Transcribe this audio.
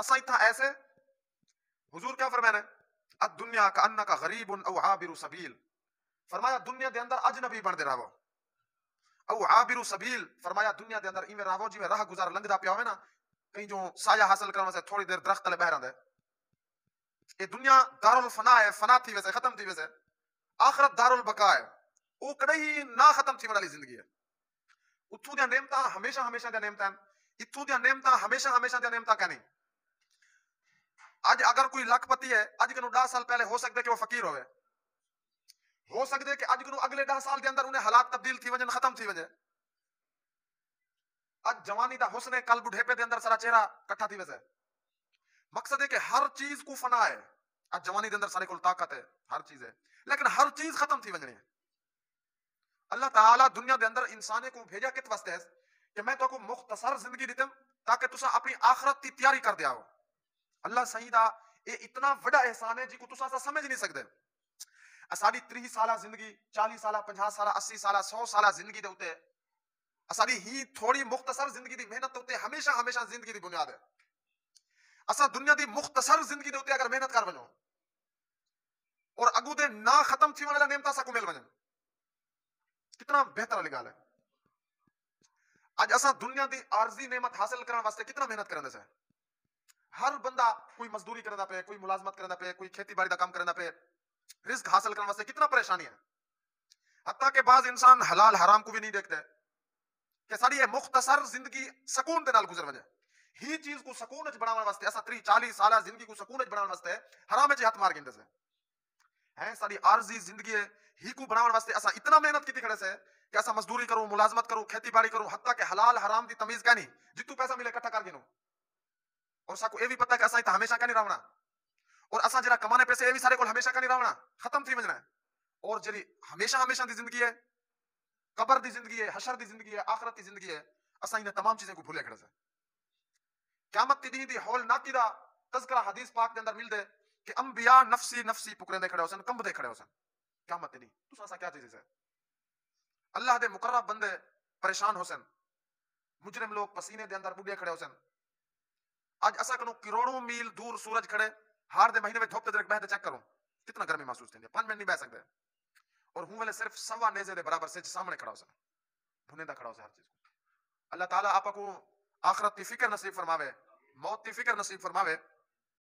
اسا اتھا ایسے حضور کیا فرمایا الدنیا کانک غریب او عابر سبیل، فرمایا دنیا دے اندر اجنبی بن دے رہو، او عابر سبیل فرمایا دنیا دے اندر ایویں رہو جویں راہ گزار لنگدا پیا ہوئے نا، کہیں جو سایہ حاصل کرنے سے تھوڑی دیر درخت تلے بہہ رہندا ہے. یہ دنیا دار الفنا ہے، فنا تھی ویسے ختم تھی ویسے. آخرت دار البقاء ہے، وہ کدی نہ ختم تھی والی زندگی ہے. اتھوں دیاں نعمتاں ہمیشہ ہمیشہ دیاں نعمتاں، اتھوں دیاں نعمتاں ہمیشہ ہمیشہ دیاں نعمتاں کہ نہیں. اج اگر کوئی لکھ پتی ہے اج کنوں 10 سال پہلے ہو سکتا ہے کہ وہ فقیر ہوئے، ہو سکتا ہے کہ اج کنوں اگلے 10 سال دے اندر انہیں حالات تبدیل تھی ونجن، ختم تھی ونجے. اج جوانی دا حسن ہے، کل بڑھیپے دے اندر سارا چہرہ کٹھا تھی ویسے. مقصد ہے کہ ہر چیز کو فنا ہے. اج جوانی دے اندر سارے کول طاقت ہے، ہر چیز ہے، لیکن ہر چیز ختم تھی ونجنی ہے. اللہ تعالیٰ دنیا دے اندر انسانے کو بھیجا کت واسطے ہے کہ میں تو کو مختصر زندگی دیتم تاکہ تسا اپنی آخرت کی تیاری کر دیا ہو. اللہ صحیح دا یہ اتنا بڑا احسان ہے جی کو تسا سمجھ نہیں سکتے. اساڑی 30 سالہ زندگی، 40 سالہ، 50 سالہ، 80 سالہ، 100 سالہ زندگی دے اوتے اساڑی ہی تھوڑی مختصر زندگی دی محنت اوتے ہمیشہ ہمیشہ زندگی دی بنیاد ہے. اسا دنیا دی مختصر زندگی دے اوتے اگر محنت کر ونجو اور اگو دے نہ ختم تھی والا نعمت اسا کو مل ونجن، کتنا بہتر والی گل ہے. اج اسا دنیا دی عارضی نعمت حاصل کرنے واسطے کتنا محنت کرنے سے. ہر بندہ کوئی مزدوری کرنا پے، کوئی ملازمت کرنا پے، کوئی کھیتی باڑی دا کام کرنا پے، رزق حاصل کرنے واسطے کتنا پریشانی ہے. حتیٰ کہ بعض انسان حلال حرام کو بھی نہیں دیکھتے کہ ساری یہ مختصر زندگی سکون دے نال گزر وجے. ہی چیز کو سکون وچ بناون واسطے اسا 30 40 سالہ زندگی کو سکون وچ بناون واسطے حرام وچ ہاتھ مار گندے سے ہیں. ساری عارضی زندگی ہے ہی کو بناون واسطے اسا اتنا محنت کیتی کھڑے سے کہ اسا مزدوری کروں، ملازمت کروں، کھیتی باڑی کروں، حتیٰ کہ حلال حرام دی تمیز کا نہیں، جتوں پیسہ ملے اکٹھا کر گنو. اور سا کو یہ بھی پتہ ہے کہ اسا اتنا ہمیشہ کا نہیں رہنا، اور اسا جڑا کمانے پیسے یہ بھی سارے کول ہمیشہ کا نہیں رہنا، ختم تھی ونجنا ہے. اور جڑی ہمیشہ ہمیشہ دی زندگی ہے، قبر دی زندگی ہے، حشر دی زندگی ہے، آخرت دی زندگی ہے، اسا انہیں تمام چیزیں کو بھولے کھڑے سے. قیامت دی دی ہول ناکی دا تذکرہ حدیث پاک دے اندر مل دے کہ انبیاء نفسی نفسی پکرے دے کھڑے ہوسن، کمب دے کھڑے ہوسن. قیامت دی تو اسا کیا چیز ہے. اللہ دے مقرب بندے پریشان ہوسن، مجرم لوگ پسینے دے اندر بڈھے کھڑے ہوسن. آج اسا کنو کروڑوں میل دور سورج کھڑے، ہار دے مہینے میں دھوپ تے درک بہتے چیک کرو کتنا گرمی محسوس تھیندی ہے. 5 منٹ نہیں بہ سکتے. اور ہوں ویلے صرف سوا نیزے دے برابر سے سامنے کھڑا ہوسن، بھنیدا کھڑا ہوسن ہر چیز کو. اللہ تعالیٰ آپ کو آخرت کی فکر نصیب فرماوے، موت کی فکر نصیب فرماوے.